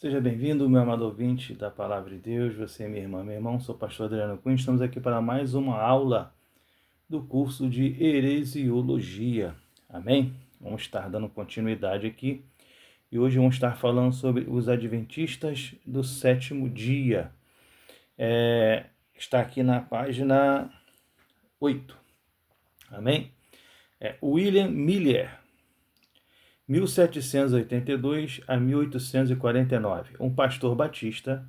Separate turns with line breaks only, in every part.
Seja bem-vindo, meu amado ouvinte da Palavra de Deus, você, minha irmã, meu irmão, sou o pastor Adriano Cunha, estamos aqui para mais uma aula do curso de Heresiologia, amém? Vamos estar dando continuidade aqui e hoje vamos estar falando sobre os Adventistas do sétimo dia. Está aqui na página 8, amém? William Miller, 1782 a 1849, um pastor batista,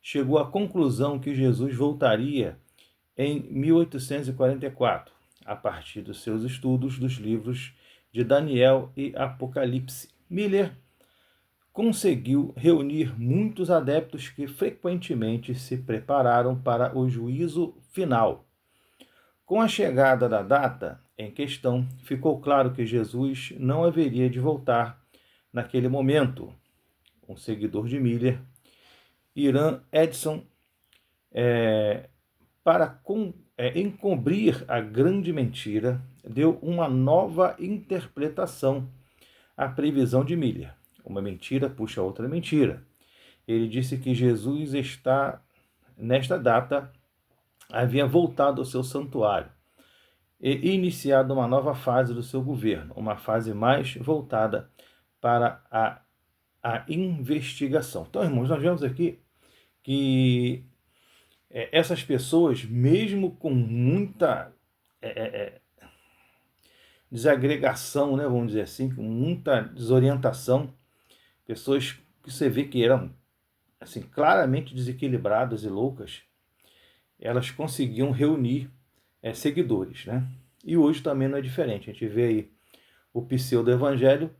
chegou à conclusão que Jesus voltaria em 1844, a partir dos seus estudos dos livros de Daniel e Apocalipse. Miller conseguiu reunir muitos adeptos que frequentemente se prepararam para o juízo final. Com a chegada da data em questão, ficou claro que Jesus não haveria de voltar naquele momento. Um seguidor de Miller, Iran Edson, para encobrir a grande mentira, deu uma nova interpretação à previsão de Miller. Uma mentira puxa outra mentira. Ele disse que Jesus nesta data, havia voltado ao seu santuário e iniciado uma nova fase do seu governo, uma fase mais voltada para a investigação. Então, irmãos, nós vemos aqui que essas pessoas, mesmo com muita desagregação, né, vamos dizer assim, com muita desorientação, pessoas que você vê que eram assim, claramente desequilibradas e loucas, elas conseguiam reunir seguidores, né? E hoje também não é diferente. A gente vê aí o pseudo-evangelho,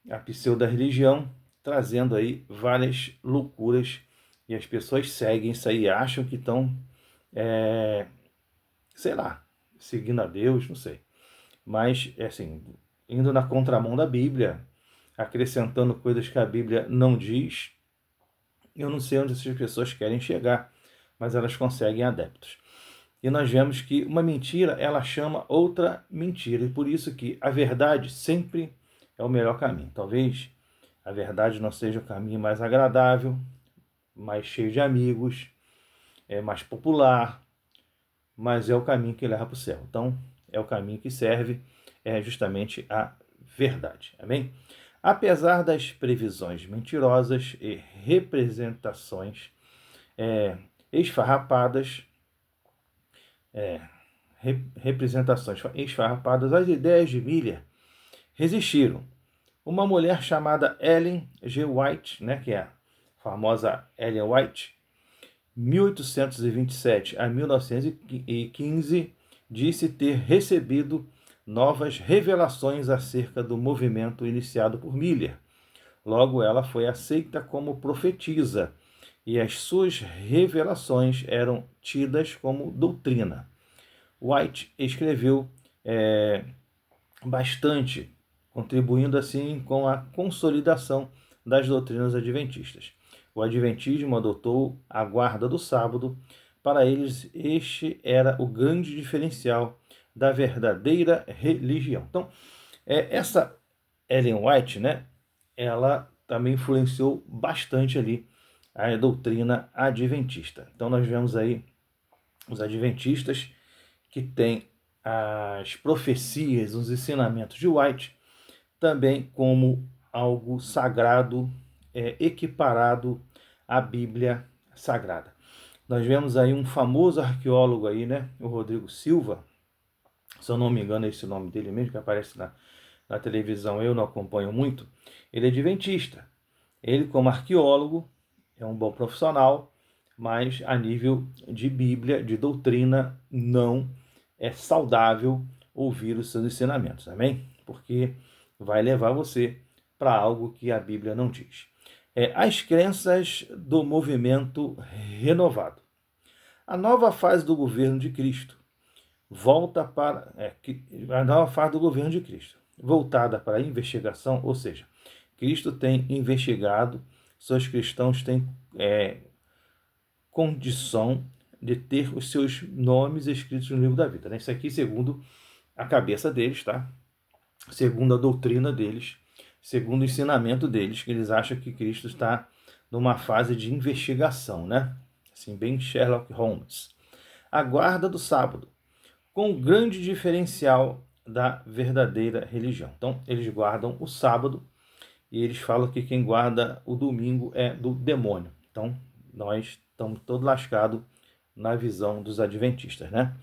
a pseudo-religião, trazendo aí várias loucuras, e as pessoas seguem isso aí, acham que estão, sei lá, seguindo a Deus, não sei. Mas, assim, indo na contramão da Bíblia, acrescentando coisas que a Bíblia não diz, eu não sei onde essas pessoas querem chegar, mas elas conseguem adeptos. E nós vemos que uma mentira, ela chama outra mentira, e por isso que a verdade sempre é o melhor caminho. Talvez a verdade não seja o caminho mais agradável, mais cheio de amigos, mais popular, mas é o caminho que leva para o céu. Então, é o caminho que serve justamente a verdade. Amém? Apesar das previsões mentirosas e representações esfarrapadas, as ideias de Miller resistiram. Uma mulher chamada Ellen G. White, né, que é a famosa Ellen White, 1827 a 1915, disse ter recebido novas revelações acerca do movimento iniciado por Miller. Logo, ela foi aceita como profetisa e as suas revelações eram tidas como doutrina. White escreveu bastante, contribuindo assim com a consolidação das doutrinas adventistas. O adventismo adotou a guarda do sábado. Para eles, este era o grande diferencial da verdadeira religião. Então, essa Ellen White, né, ela também influenciou bastante ali a doutrina adventista. Então, nós vemos aí os adventistas que têm as profecias, os ensinamentos de White, também como algo sagrado, equiparado à Bíblia Sagrada. Nós vemos aí um famoso arqueólogo aí, né, o Rodrigo Silva, se eu não me engano é esse o nome dele mesmo, que aparece na televisão, eu não acompanho muito. Ele é adventista. Ele, como arqueólogo, é um bom profissional, mas a nível de Bíblia, de doutrina, não é saudável ouvir os seus ensinamentos, amém? Porque vai levar você para algo que a Bíblia não diz. As crenças do movimento renovado. A nova fase do governo de Cristo volta para a nova fase do governo de Cristo, voltada para a investigação, ou seja, Cristo tem investigado, seus cristãos têm condição de ter os seus nomes escritos no livro da vida. Né? Isso aqui segundo a cabeça deles, tá? Segundo a doutrina deles, segundo o ensinamento deles, que eles acham que Cristo está numa fase de investigação, né? Assim, bem Sherlock Holmes. A guarda do sábado, com um grande diferencial da verdadeira religião. Então, eles guardam o sábado e eles falam que quem guarda o domingo é do demônio. Então, nós estamos todos lascados na visão dos adventistas, né?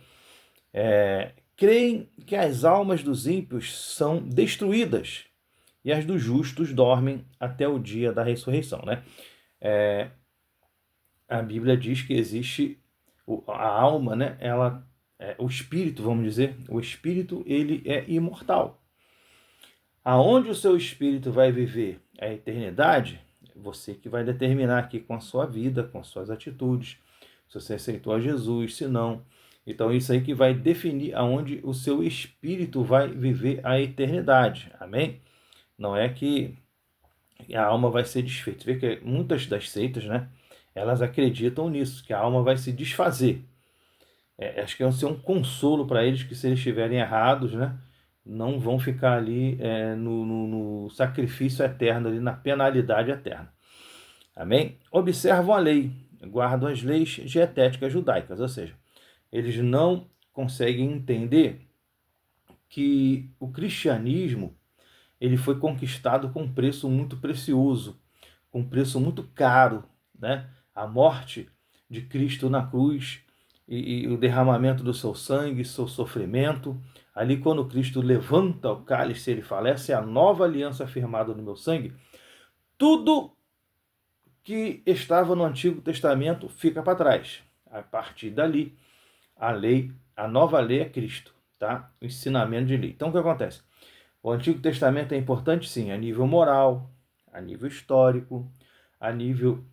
Creem que as almas dos ímpios são destruídas e as dos justos dormem até o dia da ressurreição, né? A Bíblia diz que existe a alma, né? O espírito, vamos dizer, o espírito ele é imortal. Aonde o seu espírito vai viver a eternidade, você que vai determinar aqui com a sua vida, com as suas atitudes, se você aceitou a Jesus, se não. Então isso aí que vai definir aonde o seu espírito vai viver a eternidade. Amém? Não é que a alma vai ser desfeita. Você vê que muitas das seitas, né, elas acreditam nisso, que a alma vai se desfazer. Acho que vai ser um consolo para eles que se eles estiverem errados, né, não vão ficar ali no sacrifício eterno, ali na penalidade eterna. Amém? Observam a lei, guardam as leis dietéticas judaicas, ou seja, eles não conseguem entender que o cristianismo ele foi conquistado com um preço muito precioso, com um preço muito caro, né? A morte de Cristo na cruz e o derramamento do seu sangue, seu sofrimento. Ali quando Cristo levanta o cálice, ele fala, essa é a nova aliança firmada no meu sangue. Tudo que estava no Antigo Testamento fica para trás. A partir dali, a nova lei é Cristo, tá? O ensinamento de lei. Então o que acontece? O Antigo Testamento é importante, sim, a nível moral, a nível histórico, a nível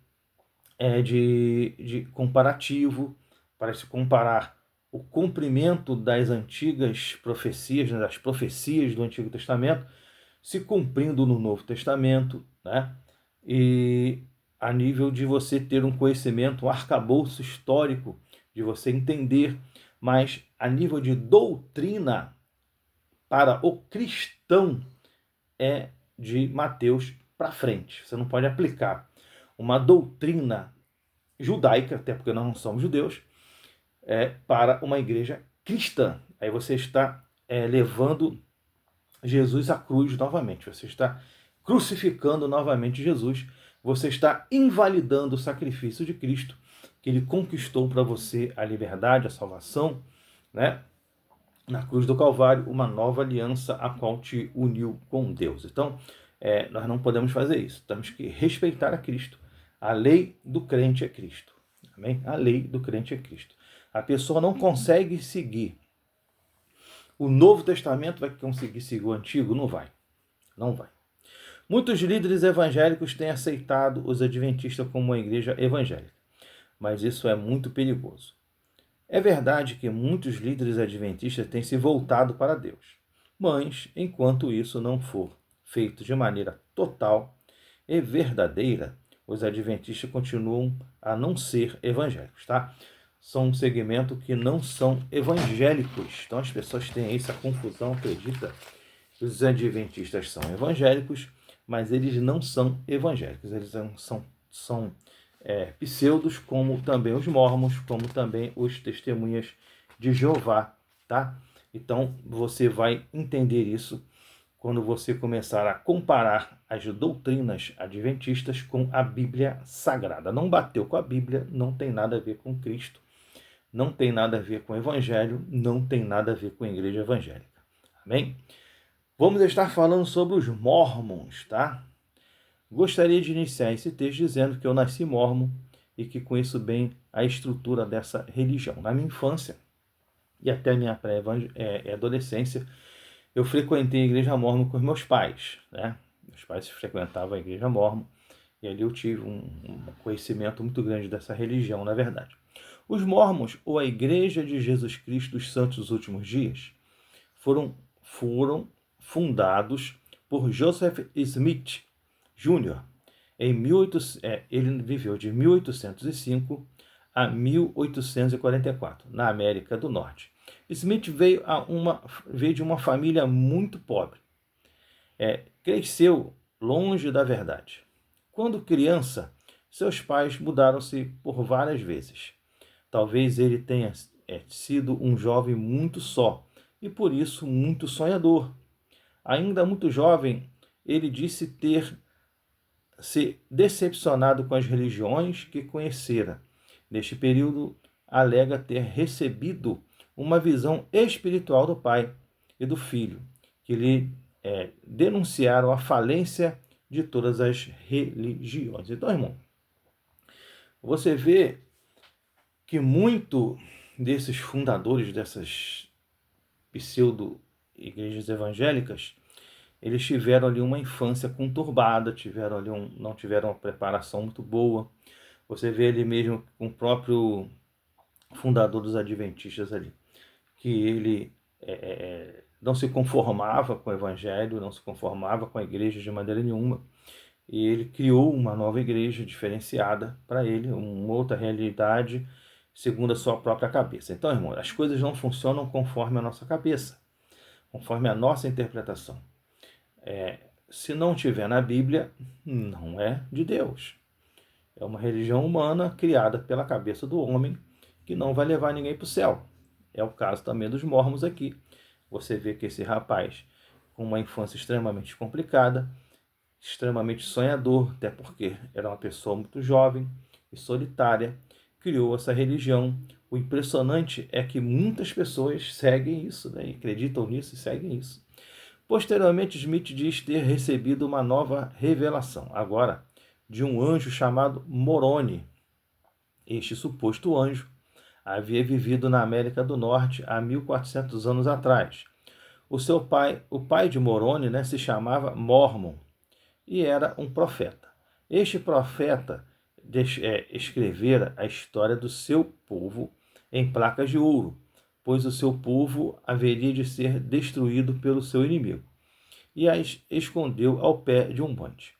de comparativo, para se comparar o cumprimento das antigas profecias, né, das profecias do Antigo Testamento, se cumprindo no Novo Testamento, né? E a nível de você ter um conhecimento, um arcabouço histórico, de você entender, mas a nível de doutrina, para o cristão é de Mateus para frente. Você não pode aplicar uma doutrina judaica, até porque nós não somos judeus, para uma igreja cristã. Aí você está levando Jesus à cruz novamente. Você está crucificando novamente Jesus. Você está invalidando o sacrifício de Cristo, que ele conquistou para você a liberdade, a salvação, né? Na cruz do Calvário, uma nova aliança a qual te uniu com Deus. Então, nós não podemos fazer isso. Temos que respeitar a Cristo. A lei do crente é Cristo. Amém? A lei do crente é Cristo. A pessoa não consegue seguir o Novo Testamento, vai conseguir seguir o Antigo? Não vai. Não vai. Muitos líderes evangélicos têm aceitado os adventistas como uma igreja evangélica, mas isso é muito perigoso. É verdade que muitos líderes adventistas têm se voltado para Deus, mas enquanto isso não for feito de maneira total e verdadeira, os adventistas continuam a não ser evangélicos, tá? São um segmento que não são evangélicos. Então as pessoas têm essa confusão, acredita que os adventistas são evangélicos, mas eles não são evangélicos, eles são pseudos, como também os mormons, como também os testemunhas de Jeová, tá? Então você vai entender isso quando você começar a comparar as doutrinas adventistas com a Bíblia Sagrada. Não bateu com a Bíblia, não tem nada a ver com Cristo, não tem nada a ver com o Evangelho, não tem nada a ver com a Igreja Evangélica. Amém? Vamos estar falando sobre os mormons, tá? Gostaria de iniciar esse texto dizendo que eu nasci mormon e que conheço bem a estrutura dessa religião. Na minha infância e até a minha pré-adolescência, eu frequentei a igreja mormon com os meus pais, né? Meus pais frequentavam a igreja mormon e ali eu tive um conhecimento muito grande dessa religião, na verdade. Os mormons, ou a Igreja de Jesus Cristo dos Santos dos Últimos Dias, foram fundados por Joseph Smith Jr. Ele viveu de 1805 a 1844, na América do Norte. Smith veio de uma família muito pobre. Cresceu longe da verdade. Quando criança, seus pais mudaram-se por várias vezes. Talvez ele tenha sido um jovem muito só e por isso muito sonhador. Ainda muito jovem, ele disse ter se decepcionado com as religiões que conhecera. Neste período, alega ter recebido uma visão espiritual do pai e do filho, que lhe denunciaram a falência de todas as religiões. Então, irmão, você vê que muito desses fundadores dessas pseudo-igrejas evangélicas, eles tiveram ali uma infância conturbada, não tiveram uma preparação muito boa. Você vê ali mesmo com o próprio fundador dos adventistas ali, que ele não se conformava com o evangelho, não se conformava com a igreja de maneira nenhuma, e ele criou uma nova igreja diferenciada para ele, uma outra realidade segundo a sua própria cabeça. Então, irmão, as coisas não funcionam conforme a nossa cabeça, conforme a nossa interpretação. Se não tiver na Bíblia, não é de Deus. É uma religião humana criada pela cabeça do homem que não vai levar ninguém para o céu. É o caso também dos mormons aqui. Você vê que esse rapaz, com uma infância extremamente complicada, extremamente sonhador, até porque era uma pessoa muito jovem e solitária, criou essa religião. O impressionante é que muitas pessoas seguem isso, né? Acreditam nisso e seguem isso. Posteriormente, Smith diz ter recebido uma nova revelação, agora de um anjo chamado Moroni. Este suposto anjo havia vivido na América do Norte há 1400 anos atrás. O pai de Moroni, né, se chamava Mormon e era um profeta. Este profeta escrevera a história do seu povo em placas de ouro, pois o seu povo haveria de ser destruído pelo seu inimigo, e as escondeu ao pé de um monte.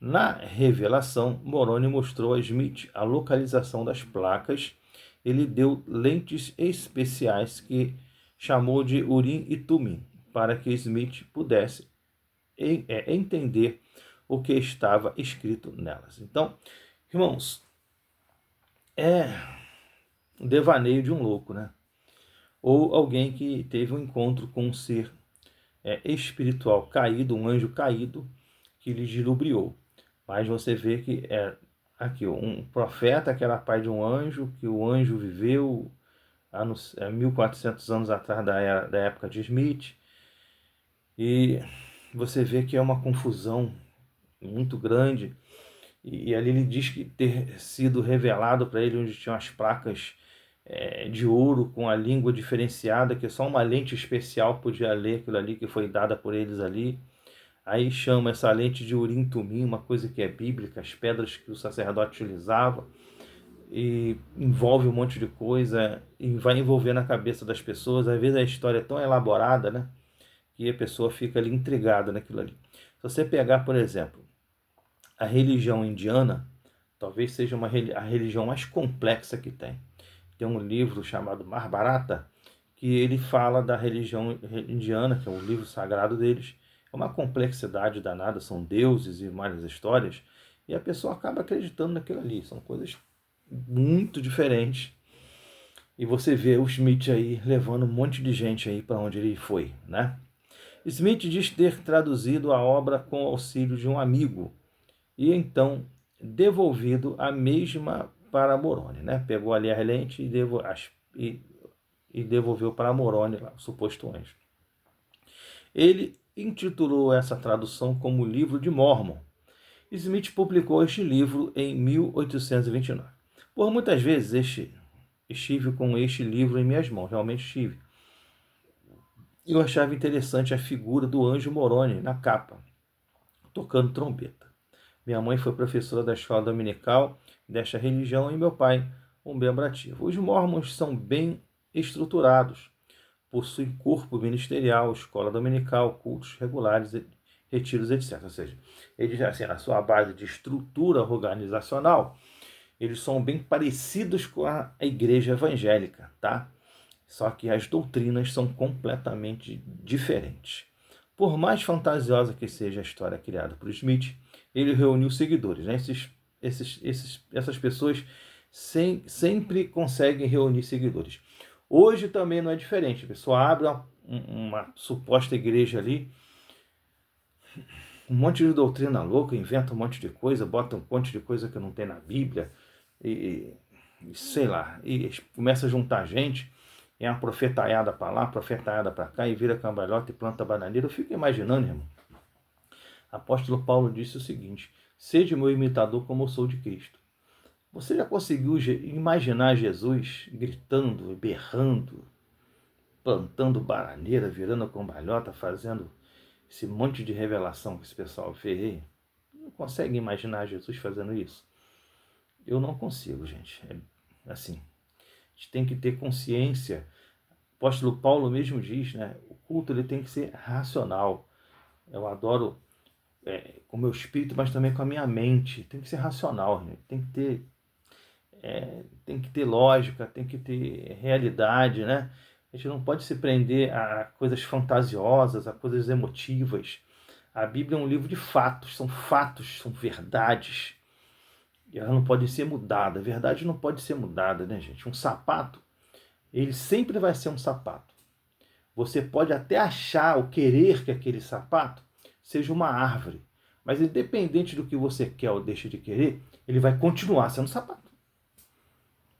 Na revelação, Moroni mostrou a Smith a localização das placas. Ele deu lentes especiais que chamou de Urim e Tumim, para que Smith pudesse entender o que estava escrito nelas. Então, irmãos, é um devaneio de um louco, né? Ou alguém que teve um encontro com um ser espiritual caído, um anjo caído, que lhe dilubriou. Mas você vê que aqui um profeta que era pai de um anjo, que o anjo viveu 1400 anos atrás da época de Smith, e você vê que é uma confusão muito grande, e ali ele diz que ter sido revelado para ele onde tinham as placas de ouro com a língua diferenciada, que só uma lente especial podia ler aquilo ali que foi dada por eles ali. Aí chama essa lente de Urim Tumim, uma coisa que é bíblica, as pedras que o sacerdote utilizava, e envolve um monte de coisa, e vai envolver na cabeça das pessoas. Às vezes a história é tão elaborada, né, que a pessoa fica ali intrigada naquilo ali. Se você pegar, por exemplo, a religião indiana, talvez seja a religião mais complexa que tem. Tem um livro chamado Mahabharata, que ele fala da religião indiana, que é o livro sagrado deles. É uma complexidade danada, são deuses e várias histórias, e a pessoa acaba acreditando naquilo ali. São coisas muito diferentes. E você vê o Smith aí levando um monte de gente aí para onde ele foi, né? Smith diz ter traduzido a obra com auxílio de um amigo e então devolvido a mesma para Moroni, né? Pegou ali a lente e devolveu para Moroni, lá, o suposto anjo. Ele intitulou essa tradução como Livro de Mormon. Smith publicou este livro em 1829. Por muitas vezes estive com este livro em minhas mãos, realmente estive. Eu achava interessante a figura do anjo Moroni na capa, tocando trombeta. Minha mãe foi professora da escola dominical desta religião e meu pai um membro ativo. Os mormons são bem estruturados, possuem corpo ministerial, escola dominical, cultos regulares, retiros, etc. Ou seja, eles, assim, na sua base de estrutura organizacional, eles são bem parecidos com a igreja evangélica, tá? Só que as doutrinas são completamente diferentes. Por mais fantasiosa que seja a história criada por Smith, ele reuniu seguidores, né? Essas pessoas sempre conseguem reunir seguidores. Hoje também não é diferente. A pessoa abre uma suposta igreja ali, um monte de doutrina louca, inventa um monte de coisa, bota um monte de coisa que não tem na Bíblia, e sei lá, e começa a juntar gente, é uma profetaiada para lá, profetaiada para cá, e vira cambalhota e planta bananeira. Eu fico imaginando, irmão. Apóstolo Paulo disse o seguinte: seja meu imitador como eu sou de Cristo. Você já conseguiu imaginar Jesus gritando, berrando, plantando bananeira, virando cambalhota, fazendo esse monte de revelação que esse pessoal vê aí? Não consegue imaginar Jesus fazendo isso? Eu não consigo, gente. É assim, a gente tem que ter consciência. O apóstolo Paulo mesmo diz, né? O culto ele tem que ser racional. Eu adoro com o meu espírito, mas também com a minha mente. Tem que ser racional, gente. Tem que ter lógica, tem que ter realidade, né? A gente não pode se prender a coisas fantasiosas, a coisas emotivas. A Bíblia é um livro de fatos, são verdades. E ela não pode ser mudada. A verdade não pode ser mudada, né, gente? Um sapato, ele sempre vai ser um sapato. Você pode até achar ou querer que aquele sapato seja uma árvore. Mas independente do que você quer ou deixa de querer, ele vai continuar sendo sapato.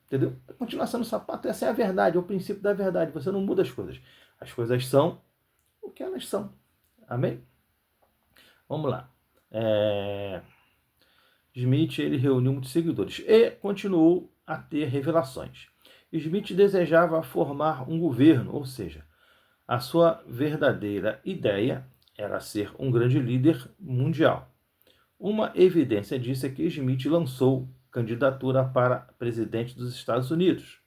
Entendeu? Vai continuar sendo sapato. Essa é a verdade, é o princípio da verdade. Você não muda as coisas. As coisas são o que elas são. Amém? Vamos lá. Smith ele reuniu muitos seguidores e continuou a ter revelações. Smith desejava formar um governo, ou seja, a sua verdadeira ideia era ser um grande líder mundial. Uma evidência disso é que Smith lançou candidatura para presidente dos Estados Unidos.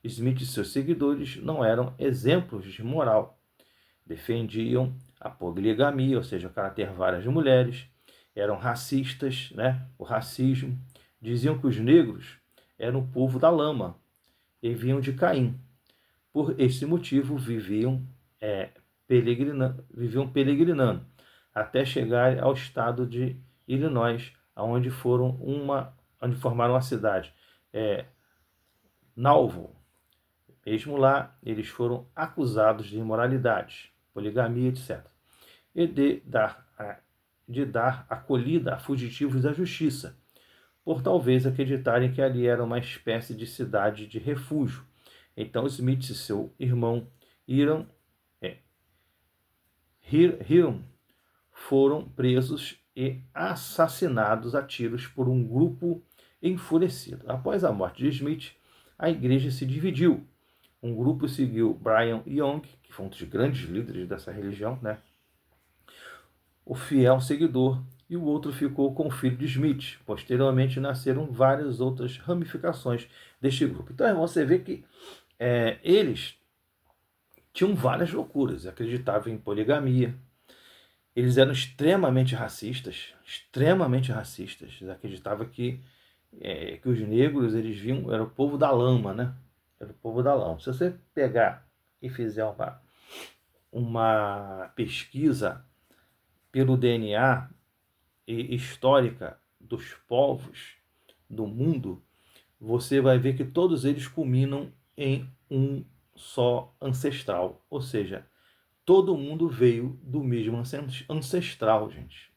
Smith e seus seguidores não eram exemplos de moral. Defendiam a poligamia, ou seja, o cara ter várias mulheres, eram racistas, né? O racismo. Diziam que os negros eram o povo da lama e vinham de Caim. Por esse motivo, viviam peregrinando até chegar ao estado de Illinois, onde formaram uma cidade, Nauvoo. Mesmo lá, eles foram acusados de imoralidade, poligamia, etc. E de dar acolhida a fugitivos da justiça, por talvez acreditarem que ali era uma espécie de cidade de refúgio. Então Smith e seu irmão Hiram foram presos e assassinados a tiros por um grupo enfurecido. Após a morte de Smith, a igreja se dividiu. Um grupo seguiu Brigham Young, que foi um dos grandes líderes dessa religião, né? O fiel seguidor, e o outro ficou com o filho de Smith. Posteriormente nasceram várias outras ramificações deste grupo. Então, você vê que eles tinham várias loucuras, acreditavam em poligamia, eles eram extremamente racistas, eles acreditavam que os negros eles era o povo da lama, né? Era o povo da lama. Se você pegar e fizer uma pesquisa pelo DNA histórica dos povos do mundo, você vai ver que todos eles culminam em um só ancestral, ou seja, todo mundo veio do mesmo ancestral, gente.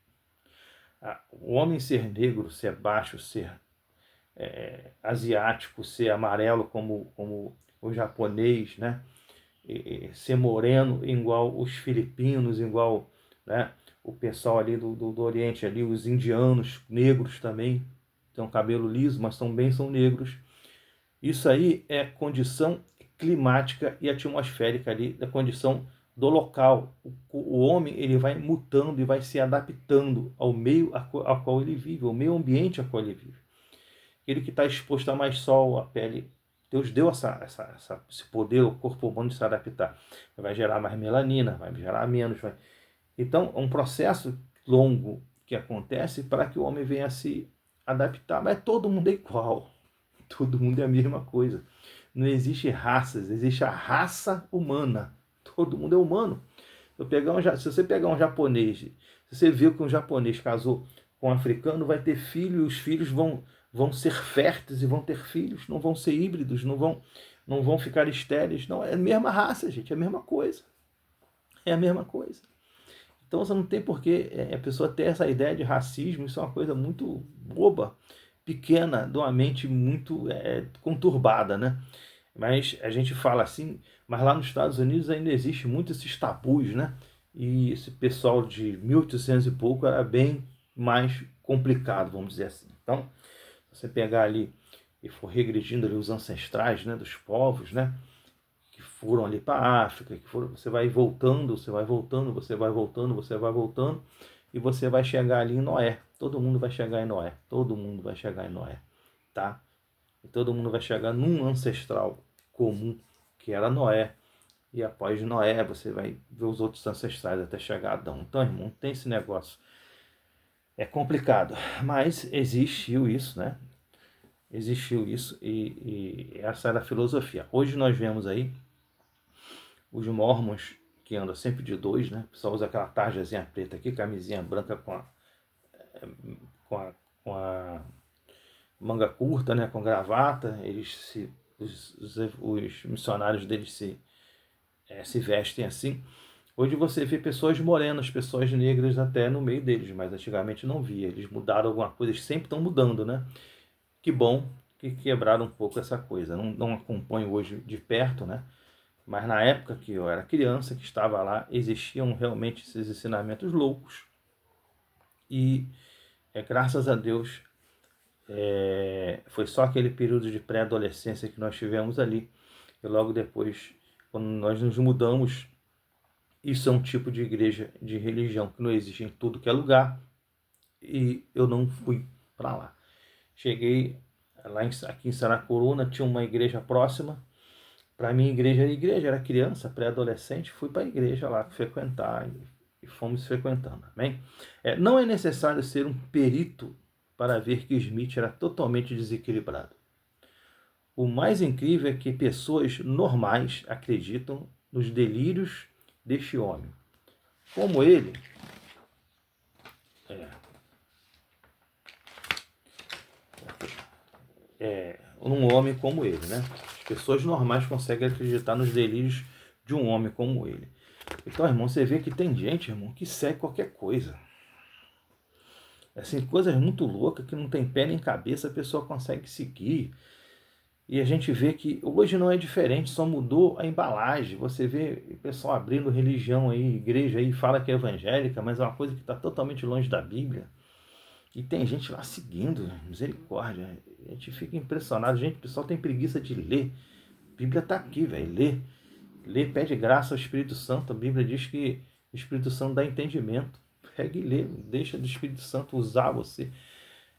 O homem ser negro, ser baixo, ser asiático, ser amarelo como o japonês, né? Ser moreno igual os filipinos, igual, né? O pessoal ali do Oriente, ali, os indianos, negros também, têm um cabelo liso, mas também são negros. Isso aí é condição climática e atmosférica ali, da condição do local. O homem ele vai mutando e vai se adaptando ao meio a qual ele vive, ao meio ambiente a qual ele vive. Aquele que está exposto a mais sol, a pele, Deus deu esse poder ao corpo humano de se adaptar. Vai gerar mais melanina, vai gerar menos. Então, é um processo longo que acontece para que o homem venha a se adaptar. Mas todo mundo é igual. Todo mundo é a mesma coisa. Não existe raças, existe a raça humana. Todo mundo é humano. Se você pegar um japonês, se você viu que um japonês casou com um africano, vai ter filho e os filhos vão ser férteis e vão ter filhos, não vão ser híbridos, não vão ficar estéreis. Não, é a mesma raça, gente, é a mesma coisa. É a mesma coisa. Então você não tem por que a pessoa ter essa ideia de racismo, isso é uma coisa muito boba, pequena, de uma mente muito conturbada, né? Mas a gente fala assim, mas lá nos Estados Unidos ainda existe muito esses tabus, né? E esse pessoal de 1800 e pouco era bem mais complicado, vamos dizer assim. Então, se você pegar ali e for regredindo ali os ancestrais, né, dos povos, né, que foram ali para a África, você vai voltando, você vai voltando, você vai voltando, você vai voltando, e você vai chegar ali em Noé. Todo mundo vai chegar em Noé. Todo mundo vai chegar em Noé, tá? E todo mundo vai chegar num ancestral comum, que era Noé. E após Noé, você vai ver os outros ancestrais até chegar a Adão. Então, irmão, tem esse negócio. É complicado, mas existiu isso, né? Existiu isso e essa era a filosofia. Hoje nós vemos aí os mormons que andam sempre de dois, né? Só usa aquela tarjazinha preta aqui, camisinha branca com a, com a manga curta, né? Com gravata. Os missionários deles se vestem assim. Hoje você vê pessoas morenas, pessoas negras até no meio deles, mas antigamente não via. Eles mudaram alguma coisa, eles sempre estão mudando, né? Que bom que quebraram um pouco essa coisa. Não acompanho hoje de perto, né? Mas na época que eu era criança, que estava lá, existiam realmente esses ensinamentos loucos. E graças a Deus, foi só aquele período de pré-adolescência que nós tivemos ali. E logo depois, quando nós nos mudamos, isso é um tipo de igreja, de religião que não existe em tudo que é lugar. E eu não fui para lá. Cheguei aqui em Saracuruna, tinha uma igreja próxima. Para mim, igreja, era criança, pré-adolescente, fui para a igreja lá frequentar e fomos frequentando, amém? Não é necessário ser um perito para ver que Smith era totalmente desequilibrado. O mais incrível é que pessoas normais acreditam nos delírios deste homem. Como ele, um homem como ele, né? As pessoas normais conseguem acreditar nos delírios de um homem como ele. Então, irmão, você vê que tem gente, irmão, que segue qualquer coisa. Assim, coisas muito loucas que não tem pé nem cabeça, a pessoa consegue seguir. E a gente vê que hoje não é diferente, só mudou a embalagem. Você vê o pessoal abrindo religião aí, igreja aí, fala que é evangélica, mas é uma coisa que está totalmente longe da Bíblia. E tem gente lá seguindo, misericórdia. A gente fica impressionado. Gente, o pessoal tem preguiça de ler. A Bíblia está aqui, velho. Lê, pede graça ao Espírito Santo. A Bíblia diz que o Espírito Santo dá entendimento. Pega e lê, deixa do Espírito Santo usar você,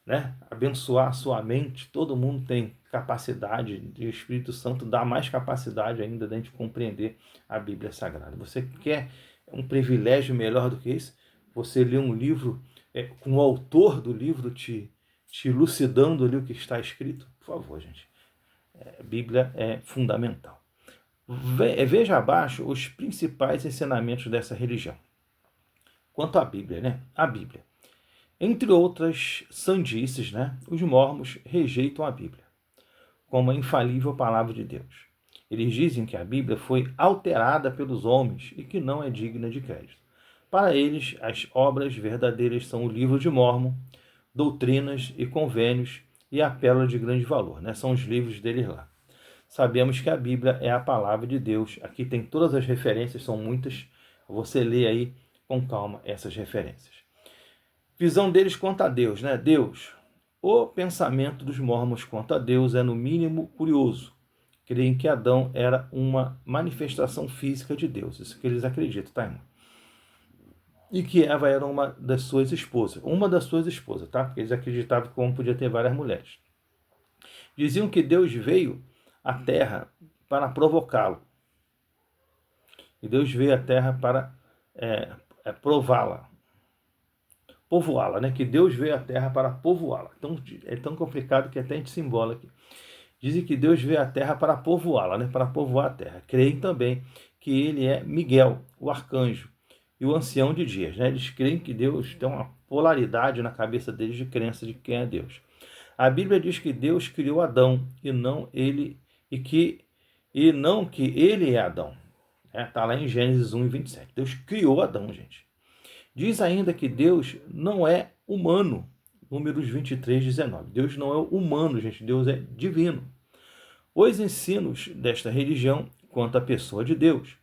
né? Abençoar a sua mente. Todo mundo tem capacidade, e o Espírito Santo dá mais capacidade ainda de a gente compreender a Bíblia Sagrada. Você quer um privilégio melhor do que isso? Você lê um livro com o autor do livro te elucidando ali o que está escrito? Por favor, gente. A Bíblia é fundamental. Veja abaixo os principais ensinamentos dessa religião. Quanto à Bíblia, né? A Bíblia. Entre outras sandices, né? Os mormons rejeitam a Bíblia como a infalível palavra de Deus. Eles dizem que a Bíblia foi alterada pelos homens e que não é digna de crédito. Para eles, as obras verdadeiras são o livro de Mórmon, doutrinas e convênios e a pérola de grande valor, né? São os livros deles lá. Sabemos que a Bíblia é a palavra de Deus. Aqui tem todas as referências, são muitas. Você lê aí com calma essas referências. Visão deles quanto a Deus, né? Deus. O pensamento dos mormons quanto a Deus é, no mínimo, curioso. Creem que Adão era uma manifestação física de Deus. Isso que eles acreditam, tá, irmão? E que Eva era uma das suas esposas. Uma das suas esposas, tá? Porque eles acreditavam que o homem podia ter várias mulheres. Diziam que Deus veio à terra para provocá-lo. E Deus veio à terra para prová-la. Povoá-la, né? Que Deus veio à terra para povoá-la. Então, é tão complicado que até a gente se embola aqui. Dizem que Deus veio à terra para povoá-la, né? Para povoar a terra. Creem também que ele é Miguel, o arcanjo, e o ancião de dias. Né? Eles creem que Deus tem uma polaridade na cabeça deles de crença de quem é Deus. A Bíblia diz que Deus criou Adão e não ele não que ele é Adão. Está lá em Gênesis 1:27. Deus criou Adão, gente. Diz ainda que Deus não é humano. Números 23:19. Deus não é humano, gente. Deus é divino. Os ensinos desta religião quanto à pessoa de Deus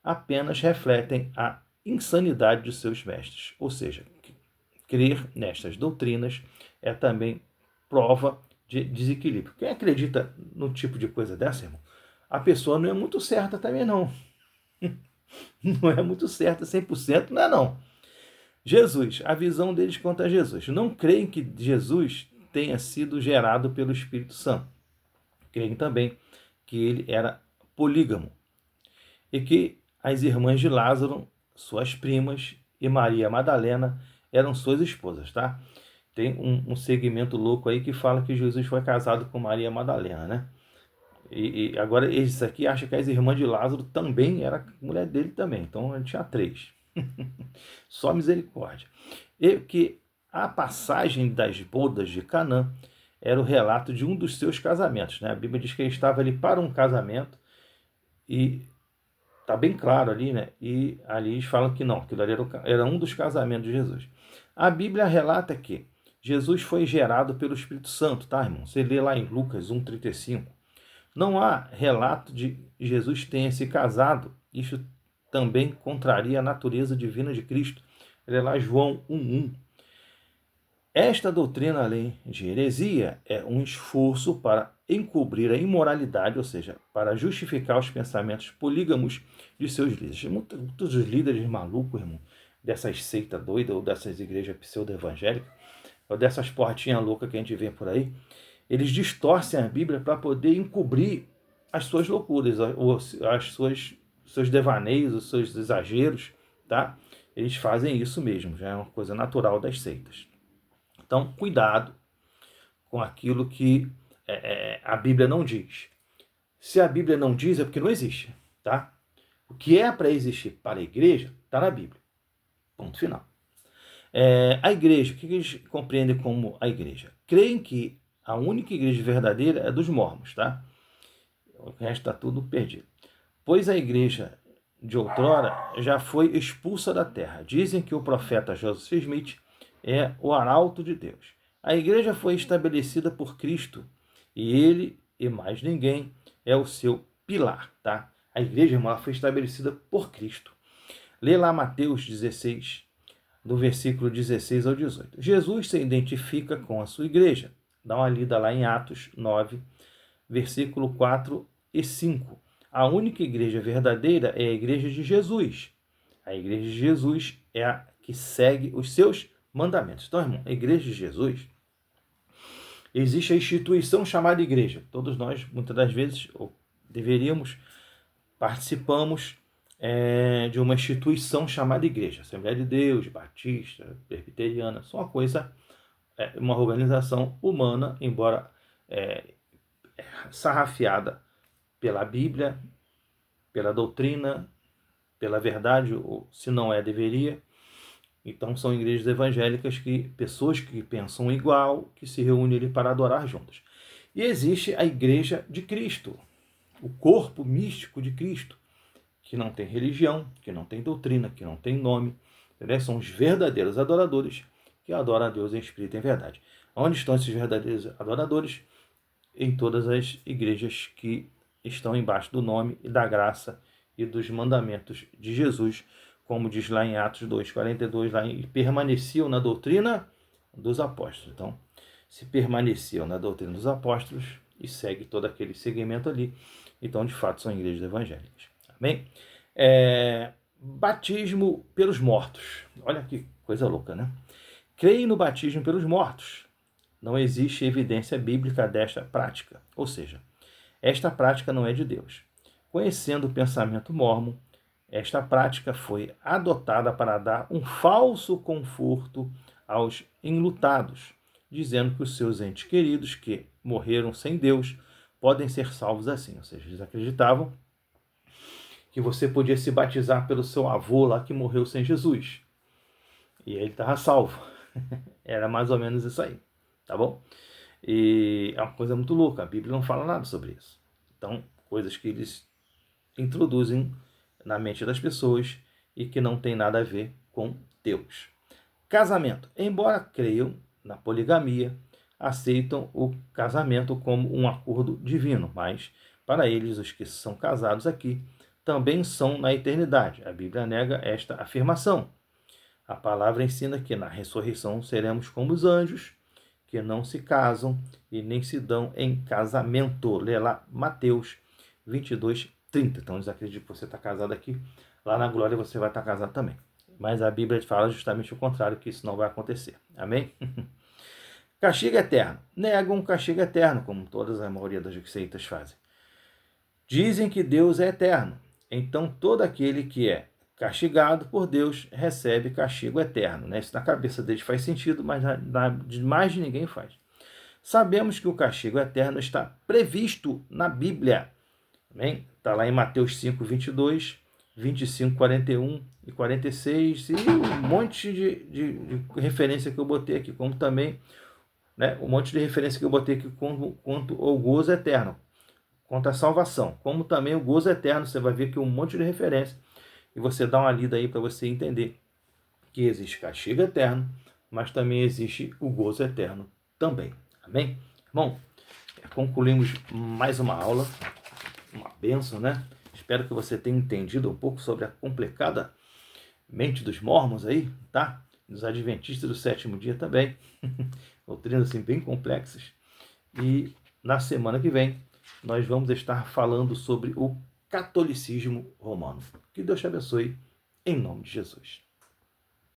apenas refletem a insanidade de seus mestres. Ou seja, crer nestas doutrinas é também prova de desequilíbrio. Quem acredita no tipo de coisa dessa, irmão, a pessoa não é muito certa também, não. Não é muito certa 100%, não é não. Jesus, a visão deles quanto a Jesus. Não creem que Jesus tenha sido gerado pelo Espírito Santo. Creem também que ele era polígamo e que as irmãs de Lázaro, suas primas, e Maria Madalena eram suas esposas, tá? Tem um segmento louco aí que fala que Jesus foi casado com Maria Madalena, né? E agora esse aqui acha que as irmãs de Lázaro também era mulher dele também. Então ele tinha 3. Só misericórdia. E que a passagem das bodas de Canaã era o relato de um dos seus casamentos, né? A Bíblia diz que ele estava ali para um casamento e está bem claro ali, né? E ali eles falam que não, aquilo ali era um dos casamentos de Jesus. A Bíblia relata que Jesus foi gerado pelo Espírito Santo, tá, irmão? Você lê lá em Lucas 1:35. Não há relato de Jesus tenha se casado. Isso também contraria a natureza divina de Cristo. Lê lá João 1:1. Esta doutrina, além de heresia, é um esforço para encobrir a imoralidade, ou seja, para justificar os pensamentos polígamos de seus líderes. Muitos líderes malucos, irmão, dessas seitas doidas ou dessas igrejas pseudo-evangélicas, ou dessas portinhas loucas que a gente vê por aí, eles distorcem a Bíblia para poder encobrir as suas loucuras, seus devaneios, os seus exageros, tá? Eles fazem isso mesmo, já é uma coisa natural das seitas. Então, cuidado com aquilo que a Bíblia não diz. Se a Bíblia não diz, é porque não existe, tá? O que é para existir para a igreja, está na Bíblia. Ponto final. A igreja, o que eles compreendem como a igreja? Creem que a única igreja verdadeira é dos mormons, tá? O resto está tudo perdido. Pois a igreja de outrora já foi expulsa da terra. Dizem que o profeta Joseph Smith é o arauto de Deus. A igreja foi estabelecida por Cristo e ele e mais ninguém é o seu pilar, tá? A igreja, irmão, foi estabelecida por Cristo. Lê lá Mateus 16, do versículo 16 ao 18. Jesus se identifica com a sua igreja. Dá uma lida lá em Atos 9, versículo 4 e 5. A única igreja verdadeira é a igreja de Jesus. A igreja de Jesus é a que segue os seus mandamentos. Então, irmão, a igreja de Jesus, existe a instituição chamada igreja. Todos nós, muitas das vezes, ou deveríamos, participamos de uma instituição chamada igreja. Assembleia de Deus, Batista, Presbiteriana, são uma coisa, uma organização humana, embora sarrafiada pela Bíblia, pela doutrina, pela verdade, ou se não deveria. Então são igrejas evangélicas pessoas que pensam igual, que se reúnem ali para adorar juntas. E existe a igreja de Cristo, o corpo místico de Cristo, que não tem religião, que não tem doutrina, que não tem nome, entendeu? São os verdadeiros adoradores que adoram a Deus em espírito e em verdade. Onde estão esses verdadeiros adoradores? Em todas as igrejas que estão embaixo do nome e da graça e dos mandamentos de Jesus, como diz lá em Atos 2:42, lá permaneciam na doutrina dos apóstolos. Então, se permaneciam na doutrina dos apóstolos e segue todo aquele segmento ali, então, de fato, são igrejas evangélicas. Amém? Batismo pelos mortos. Olha que coisa louca, né? Creem no batismo pelos mortos. Não existe evidência bíblica desta prática. Ou seja, esta prática não é de Deus. Conhecendo o pensamento mórmon, esta prática foi adotada para dar um falso conforto aos enlutados, dizendo que os seus entes queridos que morreram sem Deus podem ser salvos assim. Ou seja, eles acreditavam que você podia se batizar pelo seu avô lá que morreu sem Jesus. E ele estava salvo. Era mais ou menos isso aí, tá bom? E é uma coisa muito louca, a Bíblia não fala nada sobre isso. Então, coisas que eles introduzem na mente das pessoas e que não tem nada a ver com Deus. Casamento. Embora creiam na poligamia, aceitam o casamento como um acordo divino, mas para eles, os que são casados aqui, também são na eternidade. A Bíblia nega esta afirmação. A palavra ensina que na ressurreição seremos como os anjos, que não se casam e nem se dão em casamento. Lê lá Mateus 22, 30. Então eles acreditam que você está casado aqui, lá na glória você vai estar casado também. Mas a Bíblia fala justamente o contrário, que isso não vai acontecer. Amém? Castigo eterno. Negam um castigo eterno, como todas a maioria das seitas fazem. Dizem que Deus é eterno. Então todo aquele que é castigado por Deus recebe castigo eterno. Né? Isso na cabeça deles faz sentido, mas mais de ninguém faz. Sabemos que o castigo eterno está previsto na Bíblia. Está lá em Mateus 5, 22, 25, 41 e 46 e um monte de referência que eu botei aqui, como também, né, um monte de referência que eu botei aqui quanto ao gozo eterno, quanto à salvação, como também o gozo eterno. Você vai ver que um monte de referência e você dá uma lida aí para você entender que existe castigo eterno, mas também existe o gozo eterno também. Amém? Bom, concluímos mais uma aula, uma bênção, né? Espero que você tenha entendido um pouco sobre a complicada mente dos mormons aí, tá? Dos adventistas do sétimo dia também. Doutrinas assim bem complexas. E na semana que vem nós vamos estar falando sobre o catolicismo romano. Que Deus te abençoe, em nome de Jesus.